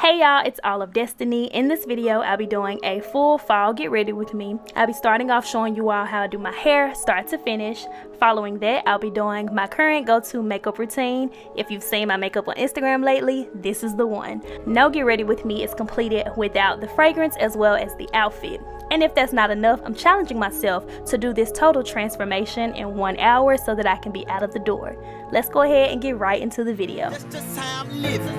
Hey y'all, it's All of Destiny. In this video, I'll be doing a full fall get ready with me. I'll be starting off showing you all how I do my hair start to finish. Following that, I'll be doing my current go-to makeup routine. If you've seen my makeup on Instagram lately, this is the one. No get ready with me is completed without the fragrance as well as the outfit. And if that's not enough, I'm challenging myself to do this total transformation in 1 hour so that I can be out of the door. Let's go ahead and get right into the video. That's just how I'm living.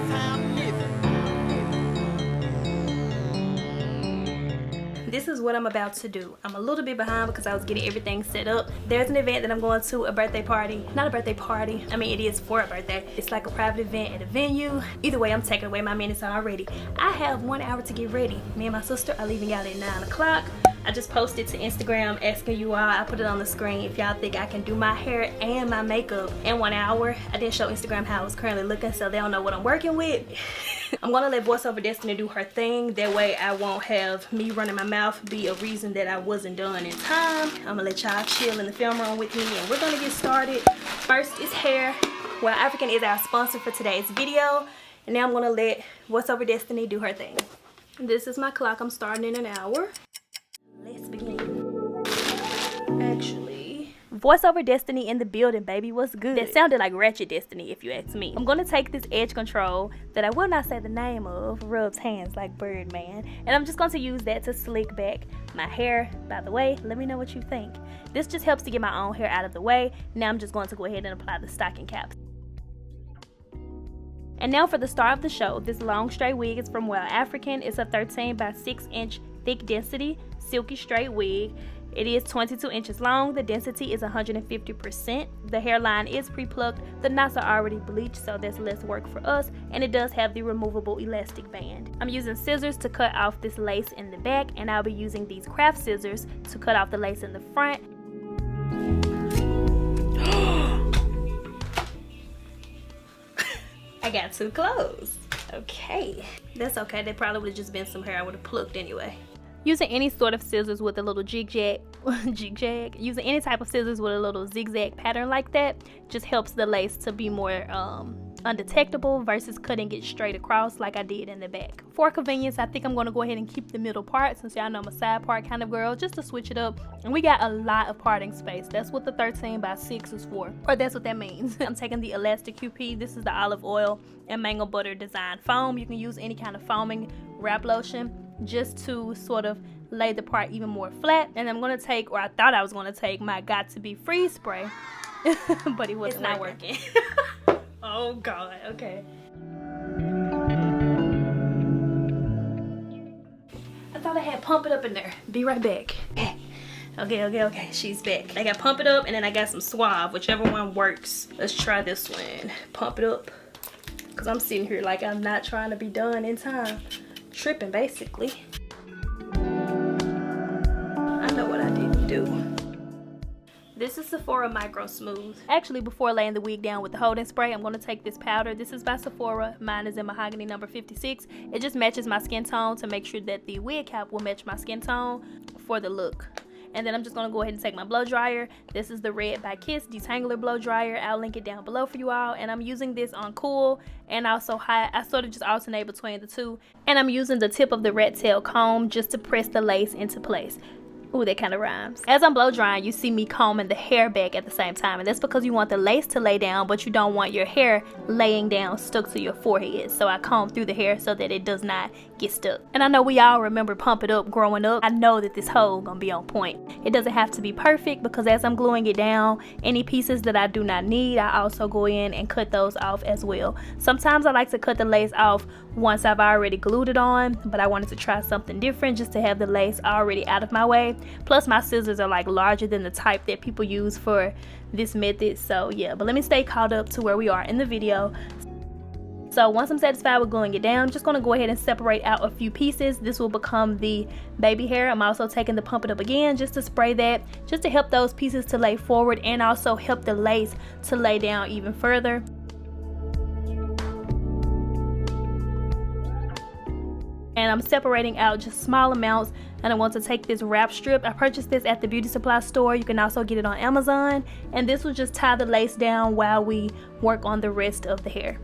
This is what I'm about to do. I'm a little bit behind because I was getting everything set up. There's an event that I'm going to, a birthday party. Not a birthday party. I mean, it is for a birthday. It's like a private event at a venue. Either way, I'm taking away my minutes already. I have 1 hour to get ready. Me and my sister are leaving out at 9 o'clock. I just posted to Instagram asking you all. I put it on the screen if y'all think I can do my hair and my makeup in 1 hour. I didn't show Instagram how I was currently looking, so they don't know what I'm working with. I'm gonna let WowAfrican do her thing. That way I won't have me running my mouth be a reason that I wasn't done in time. I'm gonna let y'all chill in the film room with me and we're gonna get started. First is hair. WowAfrican is our sponsor for today's video. And now I'm gonna let WowAfrican do her thing. This is my clock. I'm starting in an hour. Let's begin. Actually, WowAfrican in the building, baby. What's good? That sounded like Ratchet Destiny, if you ask me. I'm gonna take this edge control that I will not say the name of, rubs hands like Birdman, and I'm just going to use that to slick back my hair. By the way, let me know what you think. This just helps to get my own hair out of the way. Now I'm just going to go ahead and apply the stocking caps. And now for the star of the show. This long straight wig is from WowAfrican. It's a 13 by 6 inch thick density silky straight wig. It is 22 inches long. The density is 150%. The hairline is pre-plucked. The knots are already bleached, so that's less work for us. And it does have the removable elastic band. I'm using scissors to cut off this lace in the back, and I'll be using these craft scissors to cut off the lace in the front. I got too close. Okay. That's okay. There probably would have just been some hair I would have plucked anyway. Using any sort of scissors with a little using any type of scissors with a little zigzag pattern like that just helps the lace to be more undetectable versus cutting it straight across like I did in the back. For convenience, I think I'm going to go ahead and keep the middle part since y'all know I'm a side part kind of girl, just to switch it up. And we got a lot of parting space. That's what the 13 by 6 is for, or that's what that means. I'm taking the Elasta QP. This is the olive oil and mango butter design foam. You can use any kind of foaming wrap lotion just to sort of lay the part even more flat. And I'm going to take, or I thought I was going to take, my Got To Be Freeze spray. But it wasn't not working. Oh god, okay. I thought I had Pump It Up in there. Be right back. Okay, she's back. I got Pump It Up and then I got some Suave, whichever one works. Let's try this one. Pump It Up. Because I'm sitting here like I'm not trying to be done in time. Tripping basically. I know what I didn't do. This is Sephora Micro Smooth. Actually, before laying the wig down with the holding spray, I'm going to take this powder. This is by Sephora. Mine is in mahogany number 56. It just matches my skin tone to make sure that the wig cap will match my skin tone for the look. And then I'm just going to go ahead and take my blow dryer. This is the Red by Kiss Detangler blow dryer. I'll link it down below for you all. And I'm using this on cool and also hot. I sort of just alternate between the two. And I'm using the tip of the rat tail comb just to press the lace into place. Ooh, that kind of rhymes. As I'm blow drying, you see me combing the hair back at the same time, and that's because you want the lace to lay down, but you don't want your hair laying down stuck to your forehead. So I comb through the hair so that it does not get stuck. And I know we all remember Pump It Up growing up. I know that this hoe gonna be on point. It doesn't have to be perfect because as I'm gluing it down, any pieces that I do not need, I also go in and cut those off as well. Sometimes I like to cut the lace off once I've already glued it on, but I wanted to try something different just to have the lace already out of my way. Plus my scissors are like larger than the type that people use for this method, so yeah. But let me stay caught up to where we are in the video. So once I'm satisfied with gluing it down, I'm just going to go ahead and separate out a few pieces. This will become the baby hair. I'm also taking the Pump It Up again just to spray that, just to help those pieces to lay forward and also help the lace to lay down even further. And I'm separating out just small amounts, and I want to take this wrap strip. I purchased this at the beauty supply store. You can also get it on Amazon, and this will just tie the lace down while we work on the rest of the hair.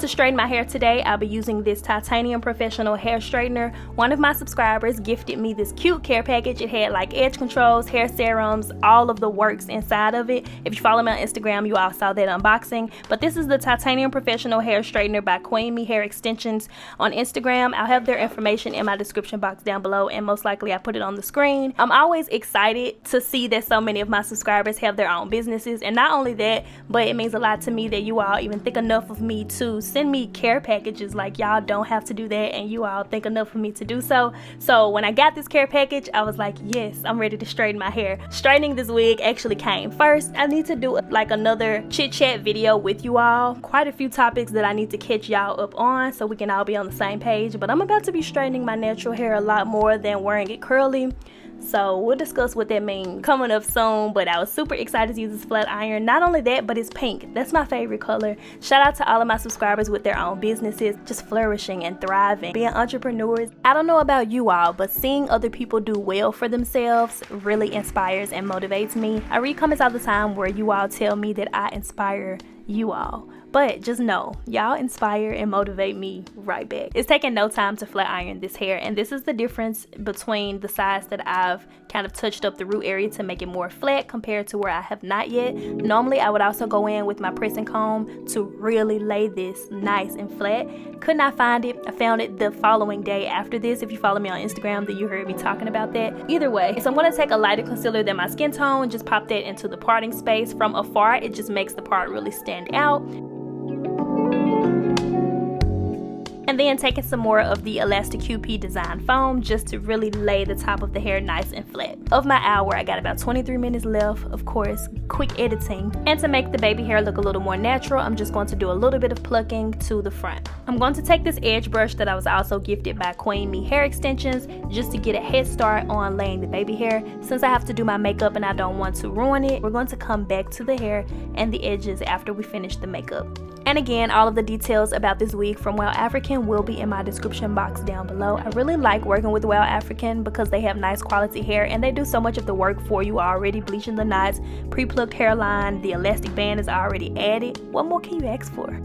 to straighten my hair today, I'll be using this Titanium Professional Hair Straightener. One of my subscribers gifted me this cute care package. It had like edge controls, hair serums, all of the works inside of it. If you follow me on Instagram, you all saw that unboxing. But this is the Titanium Professional Hair Straightener by Queen Me Hair Extensions on Instagram. I'll have their information in my description box down below, and most likely I put it on the screen. I'm always excited to see that so many of my subscribers have their own businesses, and not only that, but it means a lot to me that you all even think enough of me to send me care packages. Like, y'all don't have to do that, and you all think enough of me to do so. So when I got this care package, I was like, yes, I'm ready to straighten my hair. Straightening this wig actually came first. I need to do like another chit chat video with you all. Quite a few topics that I need to catch y'all up on so we can all be on the same page. But I'm about to be straightening my natural hair a lot more than wearing it curly. So we'll discuss what that means coming up soon. But I was super excited to use this flat iron. Not only that, but it's pink. That's my favorite color. Shout out to all of my subscribers with their own businesses, just flourishing and thriving, being entrepreneurs. I don't know about you all, but seeing other people do well for themselves really inspires and motivates me. I read comments all the time where you all tell me that I inspire you all. But just know, y'all inspire and motivate me right back. It's taking no time to flat iron this hair, and this is the difference between the sides that I've kind of touched up the root area to make it more flat compared to where I have not yet. Normally I would also go in with my pressing comb to really lay this nice and flat. Could not find it. I found it the following day after this. If you follow me on Instagram, then you heard me talking about that. Either way, so I'm going to take a lighter concealer than my skin tone and just pop that into the parting space. From afar, it just makes the part really stand out. And then taking some more of the Elasta QP design foam just to really lay the top of the hair nice and flat. Of my hour, I got about 23 minutes left. Of course, quick editing. And to make the baby hair look a little more natural, I'm just going to do a little bit of plucking to the front. I'm going to take this edge brush that I was also gifted by Queen Me Hair Extensions just to get a head start on laying the baby hair. Since I have to do my makeup and I don't want to ruin it, we're going to come back to the hair and the edges after we finish the makeup. And again, all of the details about this wig from WowAfrican will be in my description box down below. I really like working with WowAfrican because they have nice quality hair and they do so much of the work for you already. Bleaching the knots, pre-plucked hairline, the elastic band is already added. What more can you ask for?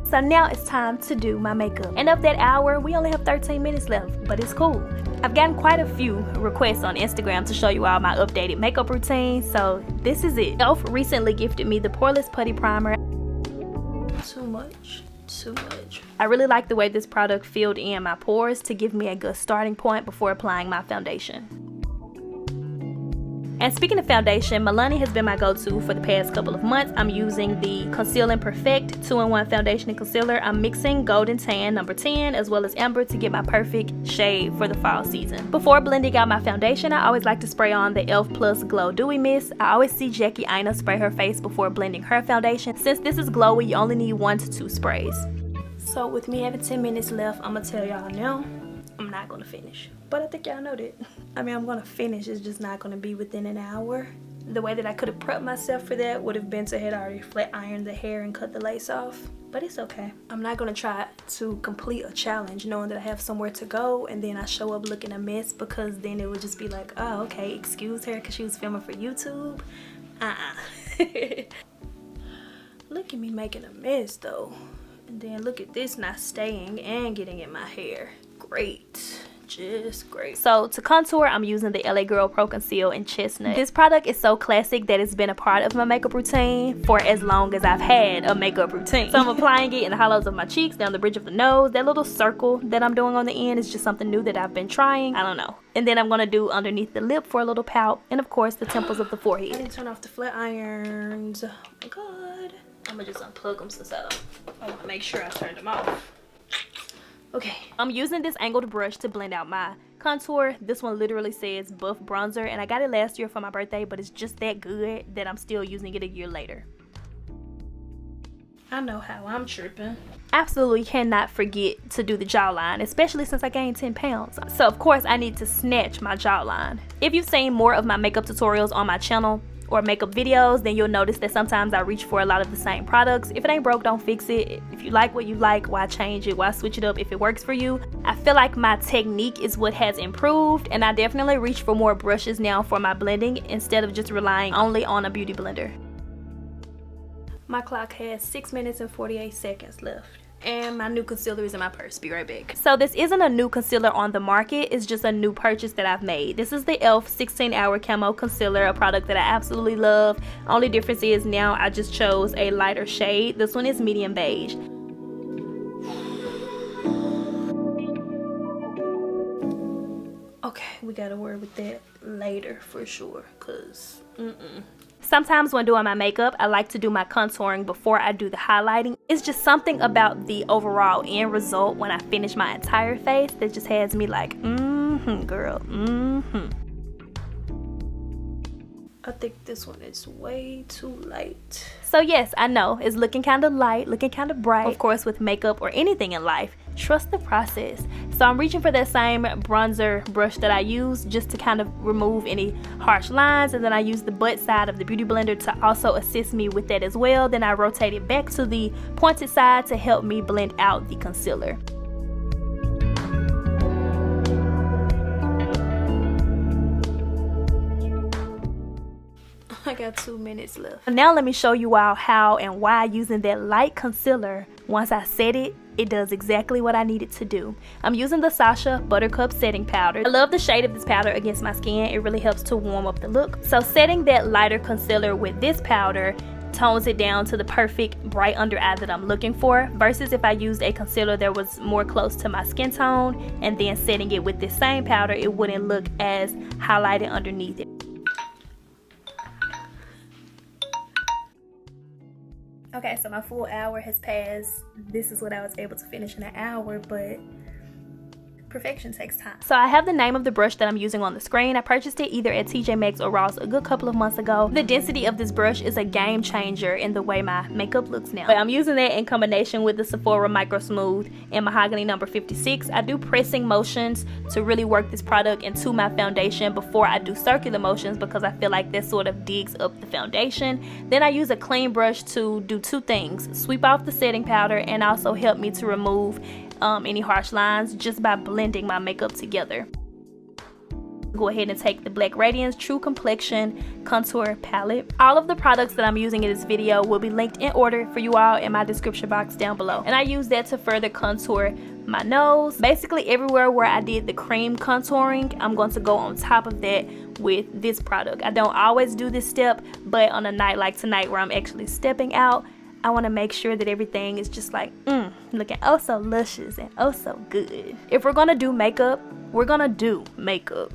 So now it's time to do my makeup. And of that hour, we only have 13 minutes left, but it's cool. I've gotten quite a few requests on Instagram to show you all my updated makeup routine, so this is it. Elf recently gifted me the Poreless Putty Primer. Too much. I really like the way this product filled in my pores to give me a good starting point before applying my foundation. And speaking of foundation, Milani has been my go-to for the past couple of months. I'm using the Conceal and Perfect 2-in-1 foundation and concealer. I'm mixing Golden Tan number 10 as well as Amber to get my perfect shade for the fall season. Before blending out my foundation, I always like to spray on the e.l.f. Plus Glow Dewy Mist. I always see Jackie Aina spray her face before blending her foundation. Since this is glowy, you only need 1 to 2 sprays. So with me having 10 minutes left, I'm gonna tell y'all now, I'm not gonna finish. But I think y'all know that. I mean, I'm gonna finish, it's just not gonna be within an hour. The way that I could have prepped myself for that would have been to had already flat ironed the hair and cut the lace off. But it's okay. I'm not gonna try to complete a challenge knowing that I have somewhere to go and then I show up looking a mess, because then it would just be like, oh, okay, excuse her because she was filming for YouTube. Look at me making a mess though. And then look at this not staying and getting in my hair. Great. Just great. So to contour, I'm using the LA Girl Pro Conceal in Chestnut. This product is so classic that it's been a part of my makeup routine for as long as I've had a makeup routine. So I'm applying it in the hollows of my cheeks, down the bridge of the nose. That little circle that I'm doing on the end is just something new that I've been trying. I don't know. And then I'm gonna do underneath the lip for a little pout, and of course the temples of the forehead. I didn't turn off the flat irons. Oh my god. I'm gonna just unplug them since I want to make sure I turned them off. Okay, I'm using this angled brush to blend out my contour. This one literally says Buff Bronzer, and I got it last year for my birthday, but it's just that good that I'm still using it a year later. I know how I'm tripping. Absolutely cannot forget to do the jawline, especially since I gained 10 pounds. So of course I need to snatch my jawline. If you've seen more of my makeup tutorials on my channel, or makeup videos, then you'll notice that sometimes I reach for a lot of the same products. If it ain't broke, don't fix it. If you like what you like, why change it? Why switch it up if it works for you? I feel like my technique is what has improved, and I definitely reach for more brushes now for my blending instead of just relying only on a beauty blender. My clock has 6 minutes and 48 seconds left. And my new concealer is in my purse. Be right back. So this isn't a new concealer on the market. It's just a new purchase that I've made. This is the e.l.f. 16-Hour Camo Concealer, a product that I absolutely love. Only difference is now I just chose a lighter shade. This one is medium beige. Okay, we gotta work with that later for sure, cause Sometimes when doing my makeup, I like to do my contouring before I do the highlighting. It's just something about the overall end result when I finish my entire face that just has me like, girl, I think this one is way too light. So yes, I know, it's looking kind of light, looking kind of bright. Of course, with makeup or anything in life, trust the process. So I'm reaching for that same bronzer brush that I use just to kind of remove any harsh lines, and then I use the butt side of the beauty blender to also assist me with that as well. Then I rotate it back to the pointed side to help me blend out the concealer. I got 2 minutes left. Now let me show you all how and why using that light concealer, once I set it, it does exactly what I need it to do. I'm using the Sasha Buttercup setting powder. I love the shade of this powder against my skin. It really helps to warm up the look. So setting that lighter concealer with this powder tones it down to the perfect bright under eye that I'm looking for, versus if I used a concealer that was more close to my skin tone and then setting it with this same powder, it wouldn't look as highlighted underneath it. Okay, so my full hour has passed. This is what I was able to finish in an hour, but perfection takes time. So I have the name of the brush that I'm using on the screen. I purchased it either at TJ Maxx or Ross a good couple of months ago. The density of this brush is a game changer in the way my makeup looks now. But I'm using that in combination with the Sephora Micro Smooth in Mahogany number 56. I do pressing motions to really work this product into my foundation before I do circular motions, because I feel like that sort of digs up the foundation. Then I use a clean brush to do two things: sweep off the setting powder and also help me to remove any harsh lines just by blending my makeup together. Go ahead and take the Black Radiance True Complexion Contour Palette. All of the products that I'm using in this video will be linked in order for you all in my description box down below. And I use that to further contour my nose. Basically everywhere where I did the cream contouring, I'm going to go on top of that with this product. I don't always do this step, but on a night like tonight where I'm actually stepping out, I want to make sure that everything is just like, looking oh so luscious and oh so good. If we're gonna do makeup, we're gonna do makeup.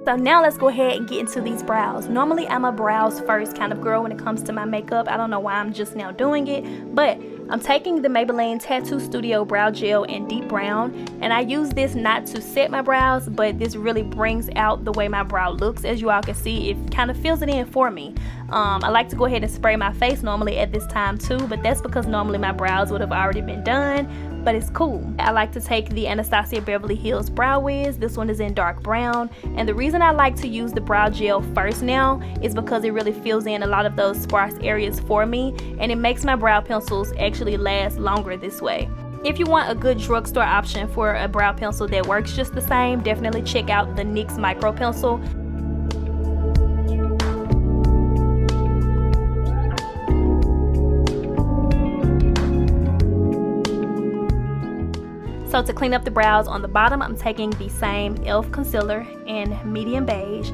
So now let's go ahead and get into these brows. Normally I'm a brows first kind of girl when it comes to my makeup. I don't know why I'm just now doing it, but I'm taking the Maybelline Tattoo Studio Brow Gel in Deep Brown, and I use this not to set my brows, but this really brings out the way my brow looks. As you all can see, it kind of fills it in for me. I like to go ahead and spray my face normally at this time too, but that's because normally my brows would have already been done, but it's cool. I like to take the Anastasia Beverly Hills Brow Wiz. This one is in dark brown, and the reason I like to use the brow gel first now is because it really fills in a lot of those sparse areas for me, and it makes my brow pencils actually last longer this way. If you want a good drugstore option for a brow pencil that works just the same, definitely check out the NYX Micro Pencil. So to clean up the brows on the bottom, I'm taking the same e.l.f. concealer in medium beige.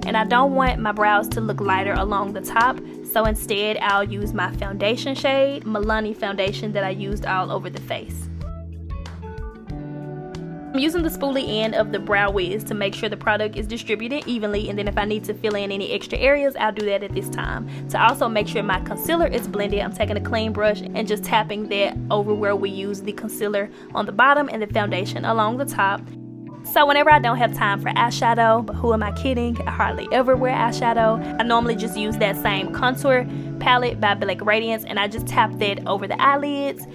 And I don't want my brows to look lighter along the top, so instead I'll use my foundation shade, Milani foundation, that I used all over the face. I'm using the spoolie end of the Brow Wiz to make sure the product is distributed evenly, and then if I need to fill in any extra areas, I'll do that at this time. To also make sure my concealer is blended, I'm taking a clean brush and just tapping that over where we use the concealer on the bottom and the foundation along the top. So whenever I don't have time for eyeshadow, but who am I kidding? I hardly ever wear eyeshadow. I normally just use that same contour palette by Black Radiance, and I just tap that over the eyelids.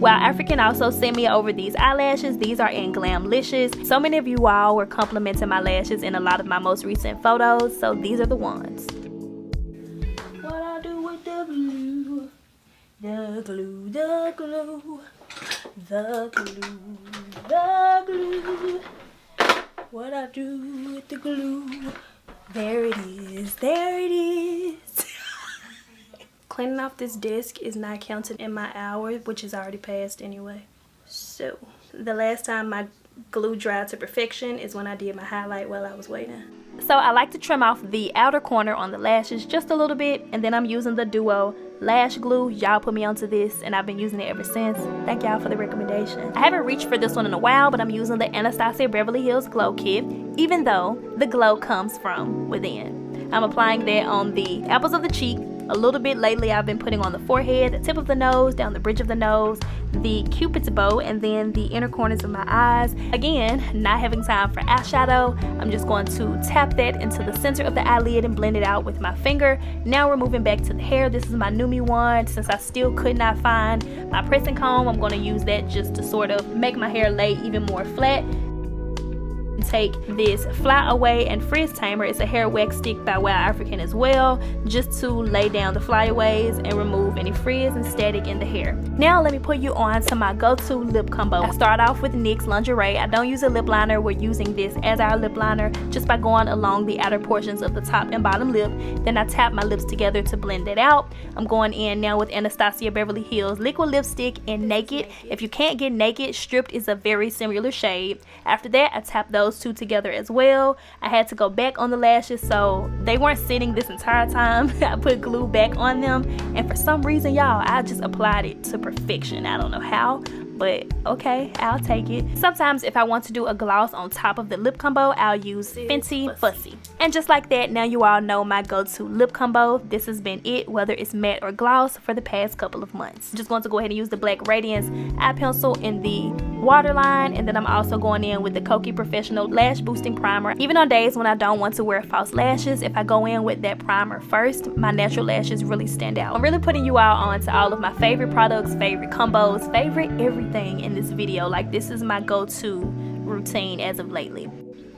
WowAfrican also sent me over these eyelashes. These are in Glamlicious. So many of you all were complimenting my lashes in a lot of my most recent photos, so these are the ones. What I do with the glue, the glue, the glue, the glue, the glue. What I do with the glue, there it is, there it is. Cleaning off this disc is not counted in my hours, which is already passed anyway. So, the last time my glue dried to perfection is when I did my highlight while I was waiting. So I like to trim off the outer corner on the lashes just a little bit, and then I'm using the Duo lash glue. Y'all put me onto this and I've been using it ever since. Thank y'all for the recommendation. I haven't reached for this one in a while, but I'm using the Anastasia Beverly Hills Glow Kit, even though the glow comes from within. I'm applying that on the apples of the cheek. A little bit lately I've been putting on the forehead, the tip of the nose, down the bridge of the nose, the cupid's bow, and then the inner corners of my eyes. Again, not having time for eyeshadow, I'm just going to tap that into the center of the eyelid and blend it out with my finger. Now we're moving back to the hair. This is my Numi one. Since I still could not find my pressing comb, I'm going to use that just to sort of make my hair lay even more flat. Take this Fly Away and Frizz Tamer. It's a hair wax stick by WowAfrican as well, just to lay down the flyaways and remove any frizz and static in the hair. Now let me put you on to my go-to lip combo. I start off with NYX Lingerie. I don't use a lip liner. We're using this as our lip liner just by going along the outer portions of the top and bottom lip. Then I tap my lips together to blend it out. I'm going in now with Anastasia Beverly Hills Liquid Lipstick in Naked. If you can't get Naked, Stripped is a very similar shade. After that, I tap those two together as well. I had to go back on the lashes, so they weren't sitting this entire time. I put glue back on them, and for some reason, y'all, I just applied it to perfection. I don't know how, but okay, I'll take it. Sometimes if I want to do a gloss on top of the lip combo, I'll use Fenty Fussy. And just like that, now you all know my go-to lip combo. This has been it, whether it's matte or gloss, for the past couple of months. I'm just going to go ahead and use the Black Radiance eye pencil in the waterline, and then I'm also going in with the Kokie Professional Lash Boosting Primer. Even on days when I don't want to wear false lashes, if I go in with that primer first, my natural lashes really stand out. I'm really putting you all on to all of my favorite products, favorite combos, favorite everything in this video. Like, this is my go-to routine as of lately.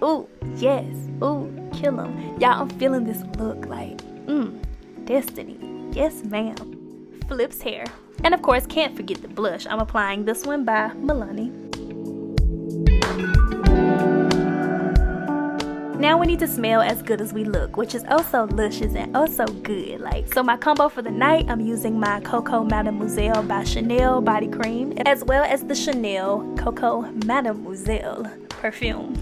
Ooh, yes. Ooh, kill 'em. Y'all, I'm feeling this look like, destiny. Yes, ma'am. Flips hair. And of course, can't forget the blush. I'm applying this one by Milani. Now we need to smell as good as we look, which is oh so luscious and oh so good. Like, so my combo for the night, I'm using my Coco Mademoiselle by Chanel body cream, as well as the Chanel Coco Mademoiselle perfume.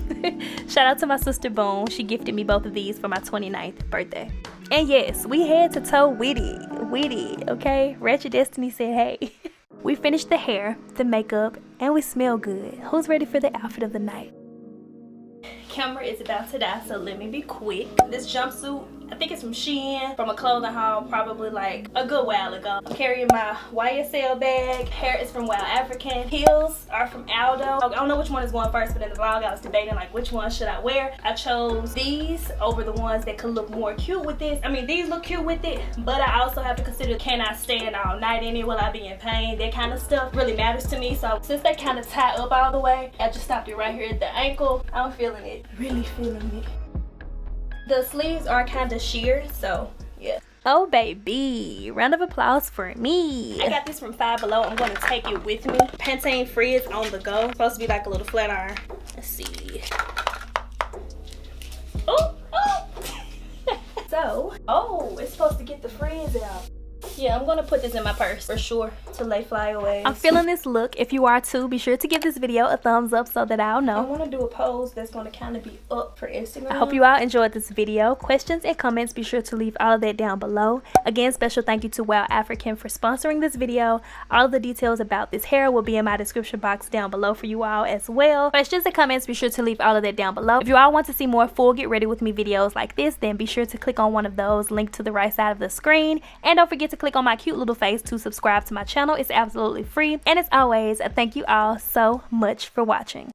Shout out to my sister Boone. She gifted me both of these for my 29th birthday. And yes, we head to toe witty, okay? Ratchet Destiny said hey. We finished the hair, the makeup, and we smell good. Who's ready for the outfit of the night? Camera is about to die, so let me be quick. This jumpsuit, I think it's from Shein, from a clothing haul probably like a good while ago. I'm carrying my YSL bag. Hair is from WowAfrican. Heels are from Aldo. I don't know which one is going first, but in the vlog I was debating like which one should I wear. I chose these over the ones that could look more cute with this. I mean, these look cute with it, but I also have to consider, can I stand all night in it? Will I be in pain? That kind of stuff really matters to me. So since they kind of tie up all the way, I just stopped it right here at the ankle. I'm feeling it, really feeling it. The sleeves are kind of sheer, so yeah. Oh baby, round of applause for me. I got this from Five Below. I'm going to take it with me. Pantene Frizz on the go. Supposed to be like a little flat iron. Let's see. Oh, oh. So, oh, it's supposed to get the frizz out. Yeah, I'm gonna put this in my purse for sure to lay flyaways. I'm feeling this look. If you are too, be sure to give this video a thumbs up so that I'll know. I want to do a pose that's gonna kind of be up for Instagram. I hope you all enjoyed this video. Questions and comments, be sure to leave all of that down below. Again, special thank you to WowAfrican for sponsoring this video. All of the details about this hair will be in my description box down below for you all as well. Questions and comments, be sure to leave all of that down below. If you all want to see more full get ready with me videos like this, then be sure to click on one of those linked to the right side of the screen. And don't forget to click on my cute little face to subscribe to my channel. It's absolutely free. And as always, I thank you all so much for watching.